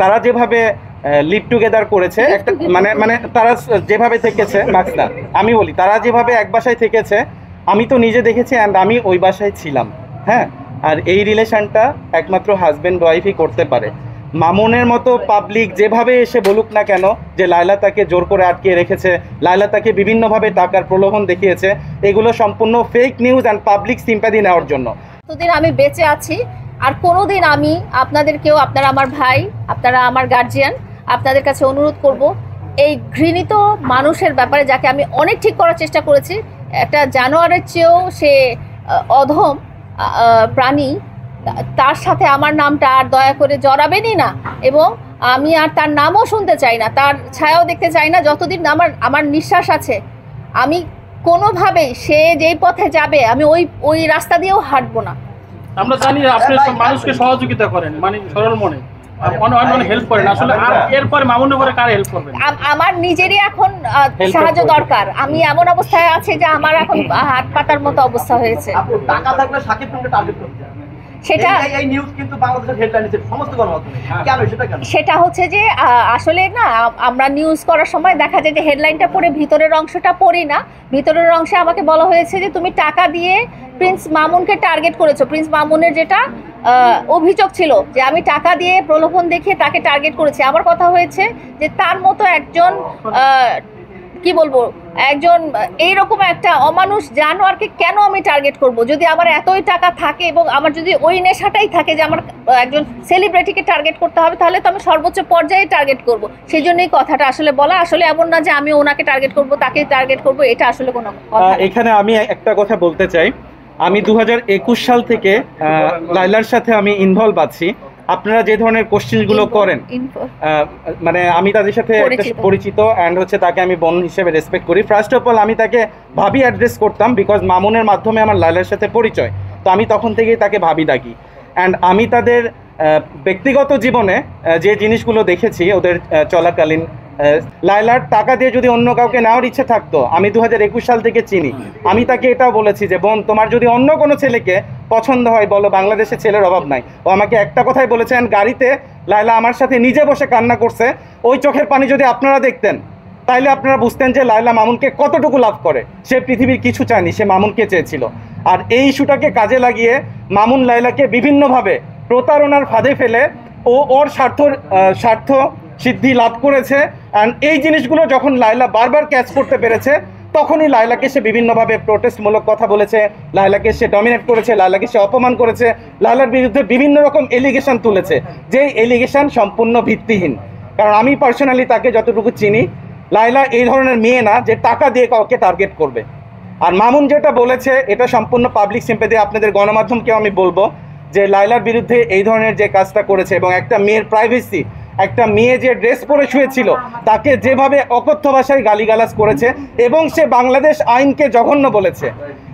তারা যেভাবে live together করেছে একটা মানে মানে তারা যেভাবে থেকেছে মাকসুদা, আমি বলি তারা যেভাবে এক বাসায় থেকেছে, আমি তো নিজে দেখেছি অ্যান্ড আমি ওই বাসায় ছিলাম। হ্যাঁ, আর এই রিলেশনটা একমাত্র হাজব্যান্ড ওয়াইফই করতে পারে। মামুনের মতো পাবলিক যেভাবে এসে বলুক না কেন যে লায়লা তাকে জোর করে আটকে রেখেছে, লায়লা তাকে বিভিন্নভাবে টাকার প্রলোভন দেখিয়েছে, এগুলো সম্পূর্ণ fake news and public sympathy নেওয়ার জন্য। যতদিন আমি বেঁচে আছি আর কোনোদিন আমি আপনাদেরকেও, আপনারা আমার ভাই, আপনারা আমার গার্জিয়ান, আপনাদের কাছে অনুরোধ করব এই ঘৃণিত মানুষের ব্যাপারে, যাকে আমি অনেক ঠিক করার চেষ্টা করেছি, একটা জানোয়ারের চেয়েও সে অধম প্রাণী, তার সাথে আমার নামটা আর দয়া করে জড়াবেনই না। এবং আমি আর তার নামও শুনতে চাই না, তার ছায়াও দেখতে চাই না। যতদিন আমার নিঃশ্বাস আছে, আমি কোনোভাবেই সে যেই পথে যাবে আমি ওই রাস্তা দিয়েও হাঁটবো না। আমরা জানি আপনি মানুষকে সহযোগিতা করেন, মানে সরল মনে অনেক হেল্প করেন, আসলে আর এরপরে মামুনের পরে কার হেল্প করবেন? আমার নিজেরই এখন সাহায্য দরকার। আমি এমন অবস্থায় আছি যে আমার এখন হাত পাতার মতো অবস্থা হয়েছে। টাকা থাকলে সাকিব খানকে টার্গেট করতে হবে, সেটা এই নিউজ কিন্তু বাংলাদেশের হেডলাইনে সমস্ত গণমাধ্যমে। কেন সেটা কেন? সেটা হচ্ছে যে আসলে না, আমরা নিউজ করার সময় দেখা যায় যে হেডলাইনটা পড়ে ভিতরের অংশটা পড়ি না। ভিতরের অংশে আমাকে বলা হয়েছে যে তুমি টাকা দিয়ে প্রিন্স মামুনকে টার্গেট করেছো। প্রিন্স মামুনের যেটা অভিযোগ ছিল যে আমি টাকা দিয়ে প্রলোভন দেখিয়ে তাকে টার্গেট করেছি। আমার কথা হয়েছে যে তার মতো একজন কি বলবো, একজন এইরকম একটা অমানুষ জানোয়ারকে কেন আমি টার্গেট করব? যদি আমার এতই টাকা থাকে এবং আমার যদি ওই নেশাটাই থাকে যে আমার একজন সেলিব্রিটিকে টার্গেট করতে হবে, তাহলে তো আমি সর্বোচ্চ পর্যায়ে টার্গেট করব। সেই জন্যই কথাটা আসলে বলা। আসলে এমন না যে আমি ওনাকে টার্গেট করব, তাকে টার্গেট করব, এটা আসলে কোনো কথা। এখানে আমি একটা কথা বলতে চাই, আমি 2021 সাল থেকে লায়লার সাথে আমি ইনভলভ আছি। আপনারা যে ধরনের কোশ্চেনগুলো করেন, মানে আমি তাদের সাথে পরিচিত অ্যান্ড হচ্ছে তাকে আমি বোন হিসেবে রেসপেক্ট করি। ফার্স্ট অফ অল আমি তাকে ভাবি অ্যাড্রেস করতাম, বিকজ মামুনের মাধ্যমে আমার লায়লার সাথে পরিচয়, তো আমি তখন থেকেই তাকে ভাবি ডাকি। অ্যান্ড আমি তাদের ব্যক্তিগত জীবনে যে জিনিসগুলো দেখেছি ওদের চলাকালীন, লায়লার টাকা দিয়ে যদি অন্য কাউকে নেওয়ার ইচ্ছে থাকতো, আমি 2021 সাল থেকে চিনি। আমি তাকে এটাও বলেছি যে বোন, তোমার যদি অন্য কোনো ছেলেকে পছন্দ হয় বলো, বাংলাদেশে ছেলের অভাব নাই। ও আমাকে একটা কথাই বলেছেন, গাড়িতে লায়লা আমার সাথে নিজে বসে কান্না করছে, ওই চোখের পানি যদি আপনারা দেখতেন তাইলে আপনারা বুঝতেন যে লায়লা মামুনকে কতটুকু লাভ করে। সে পৃথিবীর কিছু চায়নি, সে মামুনকে চেয়েছিল। আর এই ইস্যুটাকে কাজে লাগিয়ে মামুন লায়লাকে বিভিন্নভাবে প্রতারণার ফাঁদে ফেলে ওর স্বার্থ সিদ্ধি লাভ করেছে। অ্যান্ড এই জিনিসগুলো যখন লায়লা বারবার ক্যাচ করতে পেরেছে, তখনই লায়লাকে সে বিভিন্নভাবে প্রোটেস্টমূলক কথা বলেছে, লায়লাকে সে ডমিনেট করেছে, লায়লাকে সে অপমান করেছে, লায়লার বিরুদ্ধে বিভিন্ন রকম এলিগেশন তুলেছে, যেই এলিগেশন সম্পূর্ণ ভিত্তিহীন। কারণ আমি পার্সোনালি তাকে যতটুকু চিনি, লায়লা এই ধরনের মেয়ে না যে টাকা দিয়ে কাউকে টার্গেট করবে। আর মামুন যেটা বলেছে এটা সম্পূর্ণ পাবলিক সিম্প্যাথি। আপনাদের গণমাধ্যমকেও আমি বলবো যে লায়লার বিরুদ্ধে এই ধরনের যে কাজটা করেছে, এবং একটা মেয়ের প্রাইভেসি, একটা মেয়ে যে ড্রেস পরে শুয়েছিল তাকে যেভাবে অকথ্য ভাষায় গালিগালাজ করেছে, এবং সে বাংলাদেশ আইনকে জঘন্য বলেছে।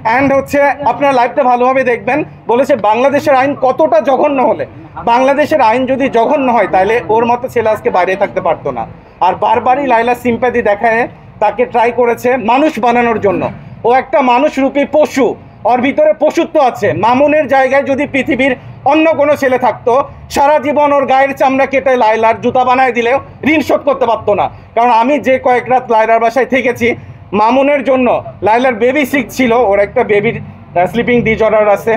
অ্যান্ড হচ্ছে আপনারা লাইভটা ভালোভাবে দেখবেন, বলেছে বাংলাদেশের আইন কতটা জঘন্য হলে, বাংলাদেশের আইন যদি জঘন্য হয় তাহলে ওর মতো ছেলে আজকে বাইরে থাকতে পারতো না। আর বারবারই লায়লা সিম্প্যাথি দেখায় তাকে ট্রাই করেছে মানুষ বানানোর জন্য। ও একটা মানুষরূপী পশু, ওর ভিতরে পশুত্ব আছে। মামুনের জায়গায় যদি পৃথিবীর অন্য কোনো ছেলে থাকতো, সারা জীবন ওর গায়ের চামড়া কেটে লায়লার জুতা বানায় দিলেও ঋণ শোধ করতে পারতো না। কারণ আমি যে কয়েক রাত লায়লার বাসায় থেকেছি, মামুনের জন্য লায়লার বেবি সিক ছিল, ওর একটা বেবির স্লিপিং ডিসঅর্ডার আছে,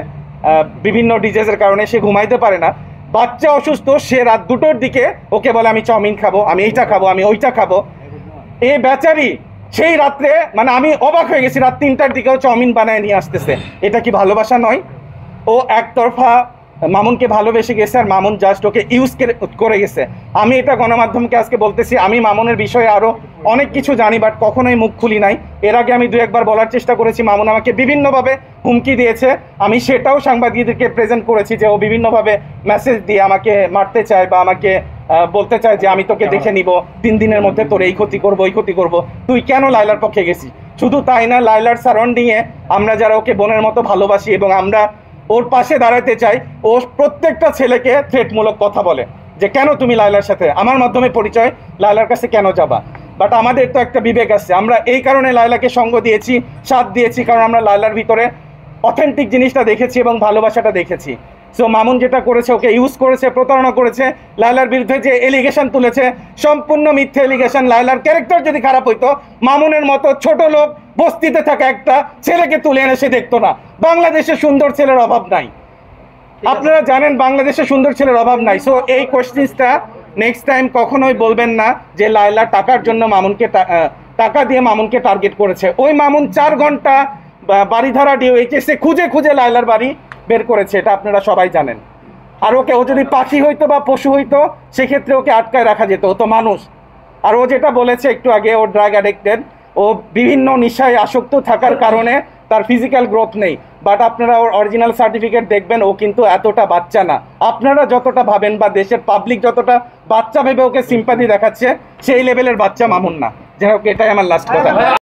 বিভিন্ন ডিজিজের কারণে সে ঘুমাইতে পারে না। বাচ্চা অসুস্থ, সে রাত 2টোর দিকে ওকে বলে আমি চাউমিন খাবো, আমি এইটা খাবো, আমি ওইটা খাবো। এ বেচারি সেই রাত্রে, মানে আমি অবাক হয়ে গেছি, রাত 3টার দিকেও চাউমিন বানায় নিয়ে আসতেছে। এটা কি ভালোবাসা নয়? ও একতরফা মামুনকে ভালোবেসে গেছে, আর মামুন জাস্ট ওকে ইউজ করে গেছে। আমি এটা গণমাধ্যমকে আজকে বলতেছি, আমি মামুনের বিষয়ে আরও অনেক কিছু জানি, বাট কখনোই মুখ খুলি নাই। এর আগে আমি 2-1বার বলার চেষ্টা করেছি, মামুন আমাকে বিভিন্নভাবে হুমকি দিয়েছে, আমি সেটাও সাংবাদিকদেরকে প্রেজেন্ট করেছি যে ও বিভিন্নভাবে মেসেজ দিয়ে আমাকে মারতে চায় বা আমাকে বলতে চায় যে আমি তোকে দেখে নিব, 3 দিনের মধ্যে তোর এই ক্ষতি করবো, ওই ক্ষতি করবো। তুই কেন লায়লার পক্ষে গেছি? শুধু তাই না, লায়লার সারাউন্ডিংয়ে আমরা যারা ওকে বোনের মতো ভালোবাসি এবং আমরা ওর পাশে দাঁড়াতে চাই, ও প্রত্যেকটা ছেলেকে থ্রেটমূলক কথা বলে যে কেন তুমি লায়লার সাথে, আমার মাধ্যমে পরিচয়, লায়লার কাছে কেন যাবা? বাট আমাদের তো একটা বিবেক আছে, আমরা এই কারণে লায়লাকে সঙ্গ দিয়েছি, সাথ দিয়েছি, কারণ আমরা লায়লার ভিতরে অথেন্টিক জিনিসটা দেখেছি এবং ভালোবাসাটা দেখেছি। সো মামুন যেটা করেছে, ওকে ইউজ করেছে, প্রতারণা করেছে, লায়লার বিরুদ্ধে যে এলিগেশন তুলেছে সম্পূর্ণ মিথ্যে এলিগেশন। লায়লার ক্যারেক্টার যদি খারাপ হইতো, মামুনের মতো ছোট লোক বস্তিতে থাকা একটা ছেলেকে তুলে এনে সে দেখতো না। বাংলাদেশে সুন্দর ছেলের অভাব নাই, আপনারা জানেন বাংলাদেশে সুন্দর ছেলের অভাব নাই। সো এই কোয়েশ্চেনটা নেক্সট টাইম কখনোই বলবেন না যে লায়লা টাকার জন্য মামুনকে টাকা দিয়ে মামুনকে টার্গেট করেছে। ওই মামুন 4 ঘন্টা বাড়িধারা DOHS খুঁজে খুঁজে লায়লার বাড়ি বের করেছে, এটা আপনারা সবাই জানেন। আর ওকে, ও যদি পাখি হইতো বা পশু হইতো সেক্ষেত্রে ওকে আটকায় রাখা যেত, ও তো মানুষ। আর ও যেটা বলেছে একটু আগে, ও ড্রাগ অ্যাডিক্টেড, ও বিভিন্ন নেশায় আসক্ত থাকার কারণে তার ফিজিক্যাল গ্রোথ নেই। বাট আপনারা ওর অরিজিনাল সার্টিফিকেট দেখবেন, ও কিন্তু এতটা বাচ্চা না। আপনারা যতটা ভাবেন বা দেশের পাবলিক যতটা বাচ্চা ভেবে ওকে সিম্পাথি দেখাচ্ছে, সেই লেভেলের বাচ্চা মামুন না। যাই হোক, এটাই আমার লাস্ট কথা।